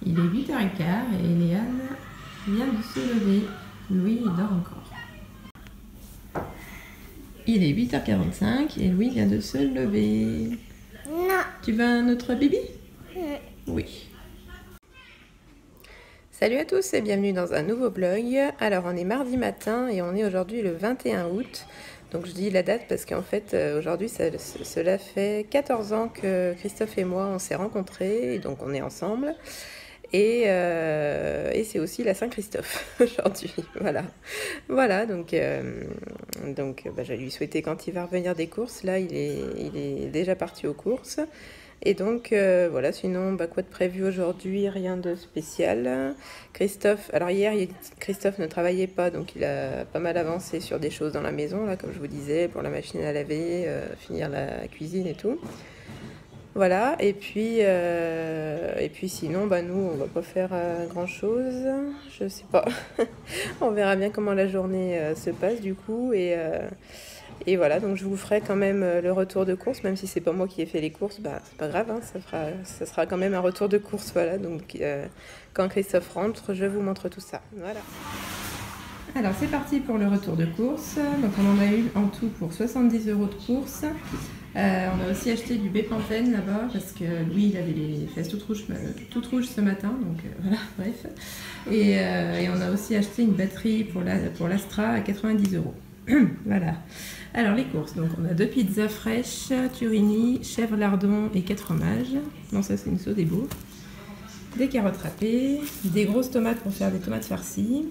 Il est 8h15 et Léane vient de se lever. Louis, il dort encore. Il est 8h45 et Louis vient de se lever. Non. Tu veux un autre bibi? Oui. Salut à tous et bienvenue dans un nouveau vlog. Alors on est mardi matin et on est aujourd'hui le 21 août. Donc je dis la date parce qu'en fait aujourd'hui cela fait 14 ans que Christophe et moi on s'est rencontrés et donc on est ensemble. Et c'est aussi la Saint-Christophe aujourd'hui, voilà donc je vais lui souhaiter quand il va revenir des courses. Là il est déjà parti aux courses et donc voilà, sinon quoi de prévu aujourd'hui, rien de spécial. Christophe, alors hier Christophe ne travaillait pas, donc il a pas mal avancé sur des choses dans la maison là, comme je vous disais, pour la machine à laver, finir la cuisine et tout. Voilà, et puis sinon, nous, on va pas faire grand chose, je sais pas. On verra bien comment la journée se passe du coup, et voilà, donc je vous ferai quand même le retour de course, même si c'est pas moi qui ai fait les courses, c'est pas grave, hein, ça sera quand même un retour de course, voilà, donc quand Christophe rentre, je vous montre tout ça, voilà. Alors c'est parti pour le retour de course, donc on en a eu en tout pour 70 € de course. On a aussi acheté du Bepanthen là-bas parce que Louis il avait les fesses toutes rouges ce matin, donc voilà, bref. Et on a aussi acheté une batterie pour l'Astra à 90 €. Voilà. Alors les courses, donc on a 2 pizzas fraîches, Turini, chèvre lardon et 4 fromages. Non, ça c'est une Sodebo. Des carottes râpées, des grosses tomates pour faire des tomates farcies.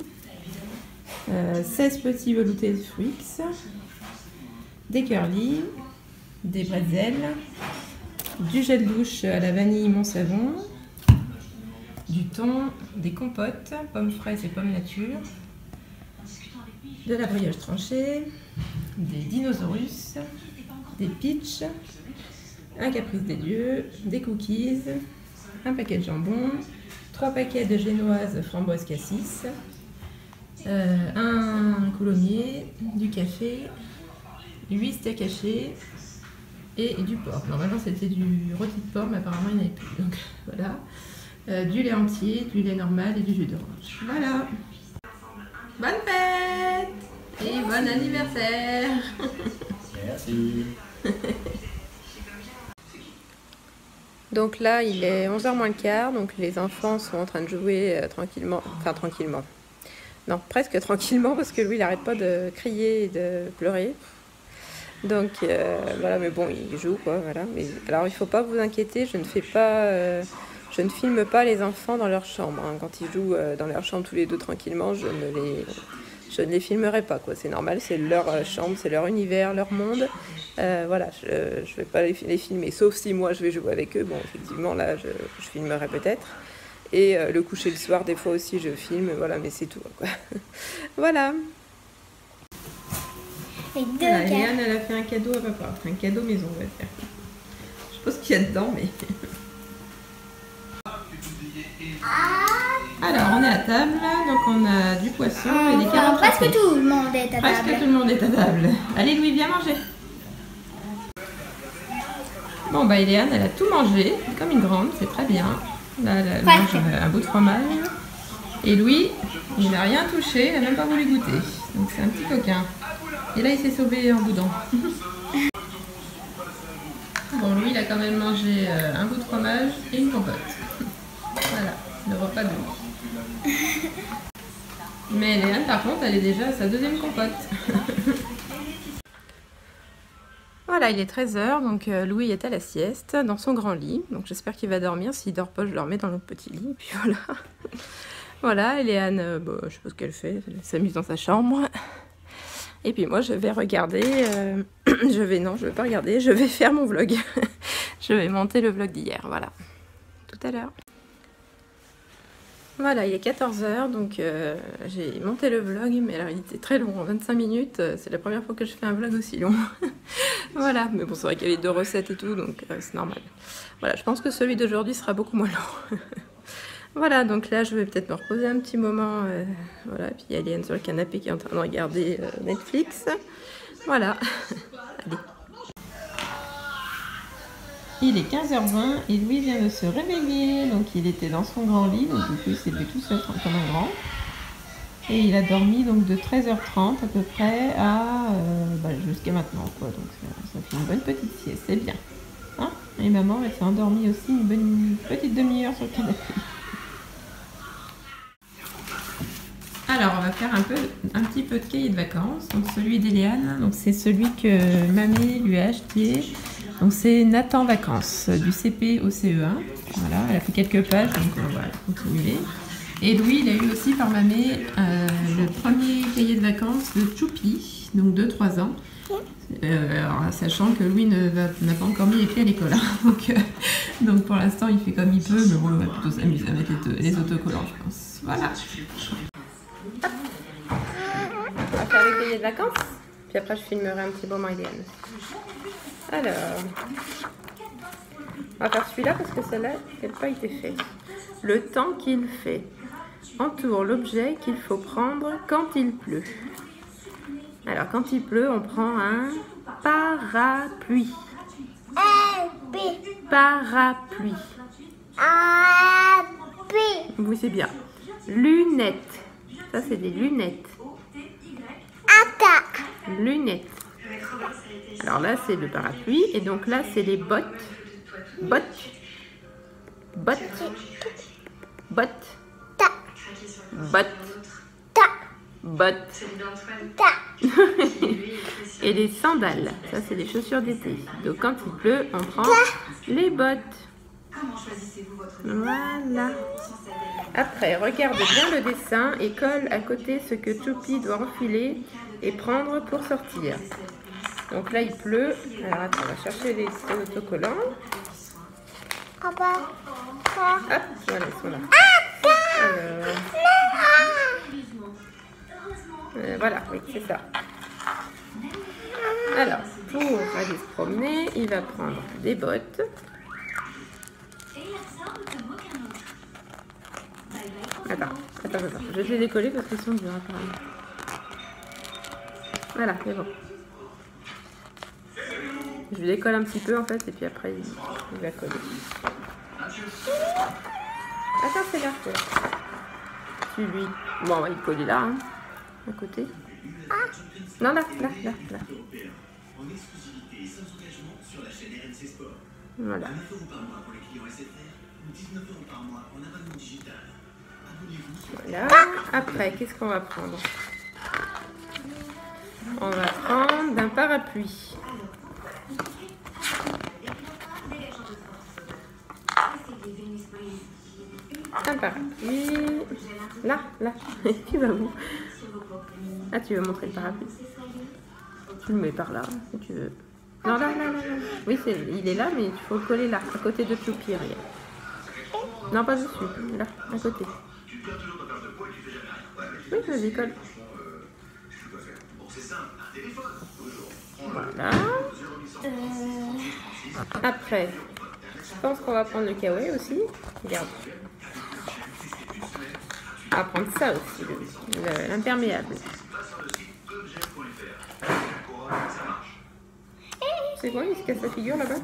16 petits veloutés de fruits, des curly, des bretzels, du gel douche à la vanille Montsavon, du thon, des compotes, pommes fraises et pommes nature, de la brioche tranchée, des dinosaurus, des peach, un caprice des dieux, des cookies, un paquet de jambon, 3 paquets de génoise framboise cassis, un coulommier, du café, 8 steaks hachés et du porc. Normalement c'était du rôti de porc, mais apparemment il n'y en avait plus, donc voilà. Du lait entier, du lait normal et du jus d'orange. Voilà. Bonne fête et bon anniversaire. Merci. Donc là il est 11h moins le quart, donc les enfants sont en train de jouer tranquillement, enfin tranquillement. Non, presque tranquillement, parce que lui, il n'arrête pas de crier et de pleurer. Donc, voilà, mais bon, il joue, quoi, voilà. Mais, alors, il ne faut pas vous inquiéter, je ne filme pas les enfants dans leur chambre. Hein. Quand ils jouent dans leur chambre tous les deux tranquillement, je ne les filmerai pas, quoi. C'est normal, c'est leur chambre, c'est leur univers, leur monde. Voilà, je ne vais pas les filmer, sauf si moi, je vais jouer avec eux. Bon, effectivement, là, je filmerai peut-être. Et le coucher le soir, des fois aussi, je filme, voilà, mais c'est tout, quoi. Voilà. Voilà, Léane, elle a fait un cadeau à papa, un cadeau maison, on va faire. Je sais pas ce qu'il y a dedans, mais... Alors, on est à table, donc on a du poisson et des carottes. Presque tout le monde est à table. Presque tout le monde est à table. Allez, Louis, viens manger. Bon, Léane, elle a tout mangé, comme une grande, c'est très bien. Là, elle mange un bout de fromage. Et Louis, il n'a rien touché, il n'a même pas voulu goûter. Donc c'est un petit coquin. Et là, il s'est sauvé en boudant. Bon, Louis, il a quand même mangé un bout de fromage et une compote. Voilà, le repas de Louis. Mais Léane, par contre, elle est déjà à sa deuxième compote. Voilà, il est 13h, donc Louis est à la sieste dans son grand lit. Donc j'espère qu'il va dormir. S'il dort pas, je le remets dans notre petit lit. Et puis voilà. Voilà, et Léane, je sais pas ce qu'elle fait. Elle s'amuse dans sa chambre. Et puis moi, je vais regarder... Non, je vais pas regarder. Je vais faire mon vlog. Je vais monter le vlog d'hier. Voilà. Tout à l'heure. Voilà, il est 14h, donc j'ai monté le vlog, mais alors il était très long, 25 minutes, c'est la première fois que je fais un vlog aussi long. Voilà, mais bon, c'est vrai qu'il y avait 2 recettes et tout, donc c'est normal. Voilà, je pense que celui d'aujourd'hui sera beaucoup moins long. Voilà, donc là, je vais peut-être me reposer un petit moment, voilà, puis il y a Léane sur le canapé qui est en train de regarder Netflix. Voilà, allez. Il est 15h20 et Louis vient de se réveiller. Donc il était dans son grand lit, donc du coup il s'est levé tout seul comme un grand. Et il a dormi donc de 13h30 à peu près à jusqu'à maintenant quoi. Donc ça fait une bonne petite sieste, c'est bien. Hein, et maman elle s'est endormie aussi une petite demi-heure sur le canapé. Alors on va faire un petit peu de cahier de vacances. Donc celui d'Eliane, donc c'est celui que mamie lui a acheté. Donc c'est Nathan Vacances du CP au CE1. Voilà, elle a fait quelques pages, donc on va continuer. Et Louis, il a eu aussi par mamie le premier cahier de vacances de Choupi, donc de 3 ans. Alors, sachant que Louis n'a pas encore mis les pieds à l'école. Hein, donc pour l'instant, il fait comme il peut, mais bon, il va plutôt s'amuser à mettre les autocollants, je pense. Voilà. On va faire le cahier de vacances, puis après je filmerai un petit moment Eliane. Alors, on va faire celui-là parce que celle-là, elle n'a pas été faite. Le temps qu'il fait entoure l'objet qu'il faut prendre quand il pleut. Alors, quand il pleut, on prend un parapluie. Parapluie. Oui, c'est bien. Lunettes. Ça, c'est des lunettes. Lunettes. Alors là, c'est le parapluie. Et donc là, c'est les bottes. Bottes. Bottes. Bottes. Bottes. Bottes. Et les sandales. Ça, c'est des chaussures d'été. Donc quand il pleut, on prend les bottes. Voilà. Après, regarde bien le dessin et colle à côté ce que Choupi doit enfiler et prendre pour sortir. Donc là, il pleut. Alors attends, on va chercher les autocollants. Hop, voilà, ils sont là. Alors, voilà, oui, c'est ça. Alors, pour aller se promener, il va prendre des bottes. Attends, je vais te les décoller parce qu'ils sont durs apparemment. Voilà, c'est bon. Je lui décolle un petit peu en fait et puis après il va coller. Attends, c'est là. Celui. Bon, on va y coller là, hein, à côté. Non, là. Voilà. Voilà. Après, qu'est-ce qu'on va prendre? On va prendre un parapluie. Un parapluie. Là. Tu vas où? Ah, tu veux montrer le parapluie? Tu le mets par là, si tu veux. Non, là. Oui, il est là, mais il faut le coller là, à côté de Choupi, regarde. Non, pas dessus, là, à côté. Oui, vas-y, colle. Voilà. Après, je pense qu'on va prendre le kawaii aussi. Regarde. On va prendre ça aussi, l'imperméable. C'est quoi, il se casse la figure là-bas?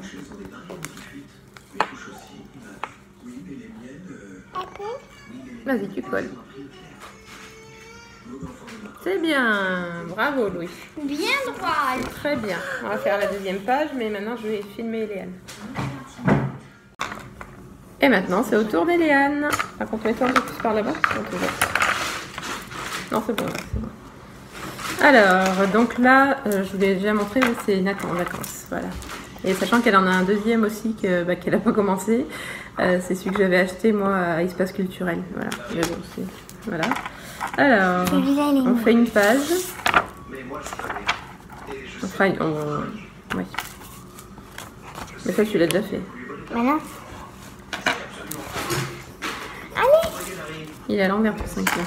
Vas-y, tu colles. C'est bien, bravo Louis. Bien droit. Très bien. On va faire la deuxième page, mais maintenant je vais filmer Eliane. Et maintenant c'est au tour d'Eliane. Par contre, mets-toi un peu plus par là-bas. Non, c'est bon, c'est bon. Alors, donc là, je vous l'ai déjà montré, c'est Nathan en vacances. Voilà. Et sachant qu'elle en a un deuxième aussi qu'elle n'a pas commencé, c'est celui que j'avais acheté moi à Espace Culturel. Voilà. Mais bon, voilà. Alors, on fait une page. Enfin, oui. Mais ça, tu l'as déjà fait. Voilà. Il est à l'envers pour 5 heures.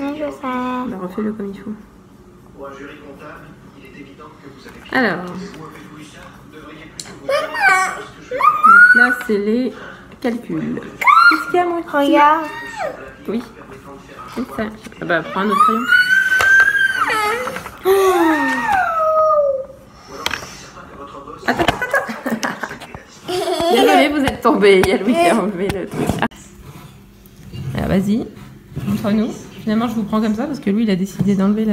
Oui, je sais. Bah, refais-le comme il faut. Alors. Donc là, c'est les calculs. Qu'est-ce qu'il y a, moi? Regarde. Oui. C'est ça. Ah bah, prends un autre crayon. Attends. Il y tomber. Il y a Louis qui a enlevé le truc. Alors vas-y, montre-nous. Finalement, je vous prends comme ça parce que lui, il a décidé d'enlever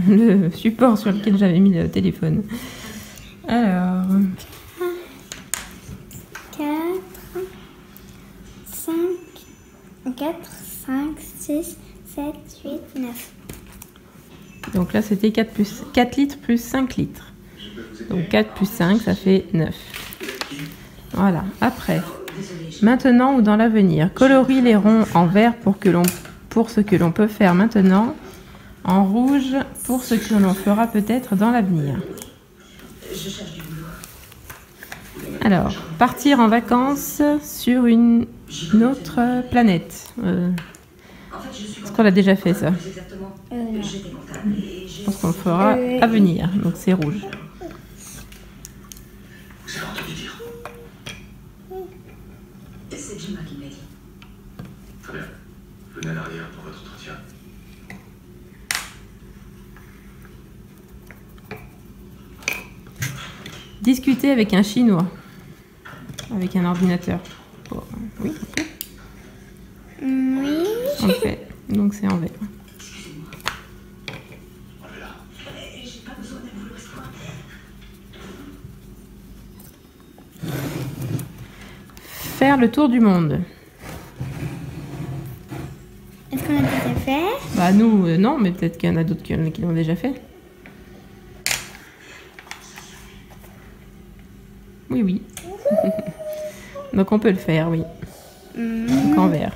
le support sur lequel j'avais mis le téléphone. Alors... 4, 5, 6, 7, 8, 9. Donc là, c'était 4 litres plus 5 litres. Donc 4 plus 5, ça fait 9. Voilà. Après, maintenant ou dans l'avenir, colorie les ronds en vert pour ce que l'on peut faire maintenant, en rouge pour ce que l'on fera peut-être dans l'avenir. Alors, partir en vacances sur une autre planète. Est-ce qu'on l'a déjà fait ça? Non. Je pense qu'on le fera à venir, donc c'est rouge. C'est Jima qui me l'a dit. Très bien. Venez à l'arrière pour votre entretien. Discuter avec un Chinois. Avec un ordinateur. Bon, oui, ok. Oui. On le fait. Donc c'est en vert. J'ai pas besoin d'un boulot espoir. Faire le tour du monde. Est-ce qu'on a déjà fait? Bah nous, non, mais peut-être qu'il y en a d'autres qui l'ont déjà fait. Oui, oui. Donc on peut le faire, oui. Donc en vert.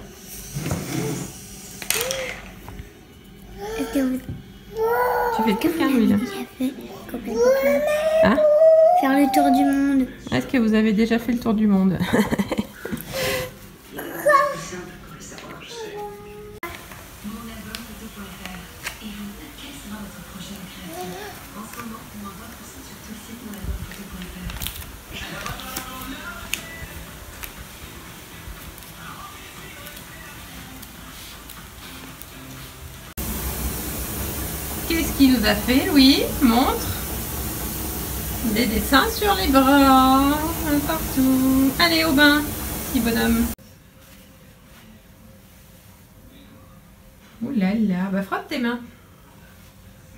Est-ce que vous Tu fais de quelqu'un, Louis, là? avez fait complètement Hein? faire le tour du monde? Est-ce que vous avez déjà fait le tour du monde? Qu'est-ce qu'il nous a fait, Louis? Montre. Des dessins sur les bras, partout. Allez, au bain, petit bonhomme. Ouh là là, bah frotte tes mains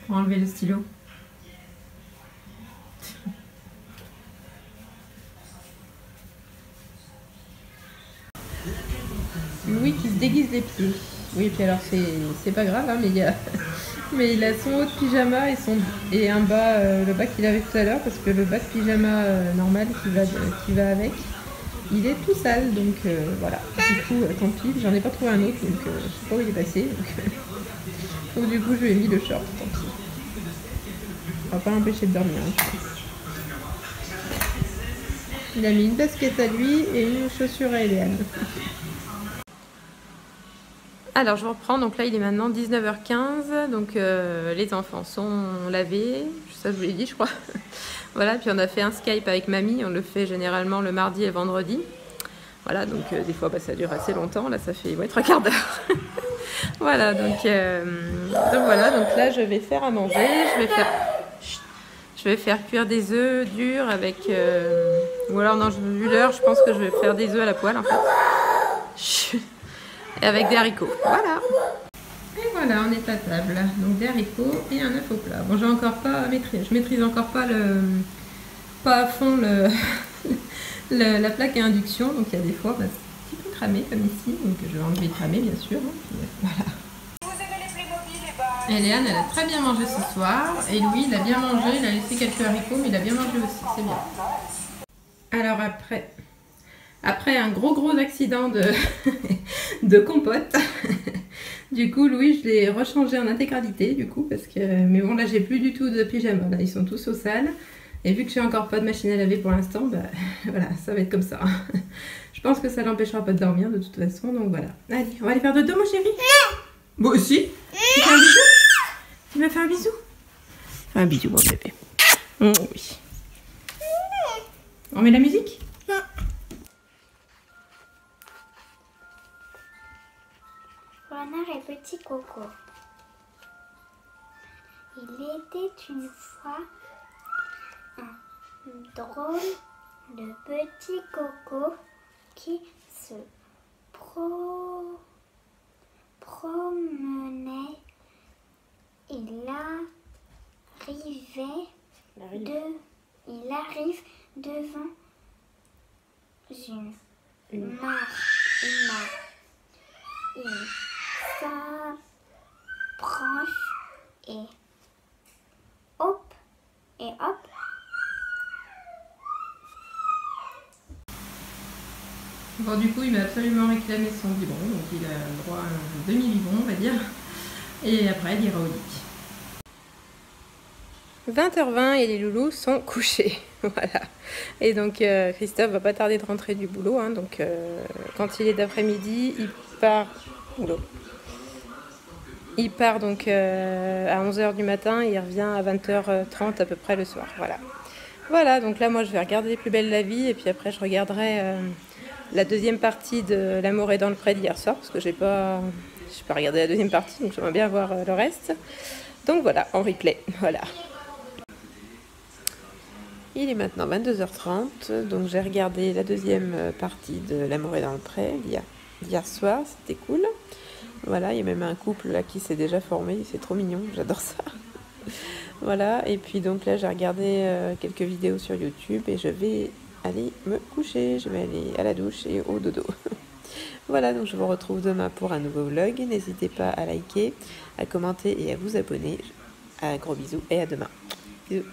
pour enlever le stylo. Louis qui se déguise les pieds. Oui, puis alors c'est pas grave, hein, mais il a son haut de pyjama et un bas, le bas qu'il avait tout à l'heure, parce que le bas de pyjama normal qui va avec, il est tout sale, donc voilà. Du coup, tant pis, j'en ai pas trouvé un autre, donc je sais pas où il est passé. Donc du coup, je lui ai mis le short, tant pis. Ça va pas l'empêcher de dormir, hein, je pense. Il a mis une basket à lui et une chaussure à Eliane. Alors je reprends, donc là il est maintenant 19h15, donc les enfants sont lavés, ça je vous l'ai dit je crois. Voilà, puis on a fait un Skype avec mamie, on le fait généralement le mardi et le vendredi. Voilà, donc des fois bah, ça dure assez longtemps, là ça fait 3 quarts d'heure. Voilà, donc voilà, donc là je vais faire à manger, je vais faire cuire des œufs durs avec... ou alors non, vu l'heure, je pense que je vais faire des œufs à la poêle en fait. Et avec des haricots, voilà. Et voilà, on est à table. Donc des haricots et un œuf au plat. Bon, j'ai encore pas maîtrisé, je maîtrise encore pas pas à fond la plaque à induction. Donc il y a des fois, bah, c'est un petit peu cramé comme ici. Donc je vais enlever le cramé bien sûr. Puis, voilà. Et Léane, elle a très bien mangé ce soir. Et Louis, il a bien mangé. Il a laissé quelques haricots, mais il a bien mangé aussi. C'est bien. Alors après un gros accident de compote, du coup Louis je l'ai rechangé en intégralité du coup parce que, mais bon là j'ai plus du tout de pyjama, là ils sont tous au sale et vu que j'ai encore pas de machine à laver pour l'instant, bah voilà ça va être comme ça. Je pense que ça l'empêchera pas de dormir de toute façon, donc voilà. Allez, on va aller faire dodo mon chéri. Moi aussi. Tu fais un bisou? Tu m'as fait un bisou? Fais un bisou mon bébé. Oui. On met la musique? Renard et petit coco. Il était une fois un drôle de petit coco qui se promenait. Il arrive devant une mare. Il s'approche et hop. Bon, du coup, il m'a absolument réclamé son biberon, donc il a le droit à un demi-biberon, on va dire. Et après, il ira au lit. 20h20 et les loulous sont couchés. Voilà. Et donc, Christophe va pas tarder de rentrer du boulot. Hein, donc, quand il est d'après-midi, il part. Il part donc à 11h du matin et il revient à 20h30 à peu près le soir. Voilà. Voilà, donc là, moi, je vais regarder Les Plus Belles la Vie et puis après, je regarderai la deuxième partie de L'amour est dans le pré d'hier soir parce que j'ai pas regardé la deuxième partie, donc j'aimerais bien voir le reste. Donc voilà, en replay. Voilà. Il est maintenant 22h30, donc j'ai regardé la deuxième partie de L'amour est dans le pré d'hier soir, c'était cool. Voilà, il y a même un couple là qui s'est déjà formé, c'est trop mignon, j'adore ça. Voilà, et puis donc là j'ai regardé quelques vidéos sur YouTube et je vais aller me coucher, je vais aller à la douche et au dodo. Voilà, donc je vous retrouve demain pour un nouveau vlog, n'hésitez pas à liker, à commenter et à vous abonner. Un gros bisou et à demain. Bisous.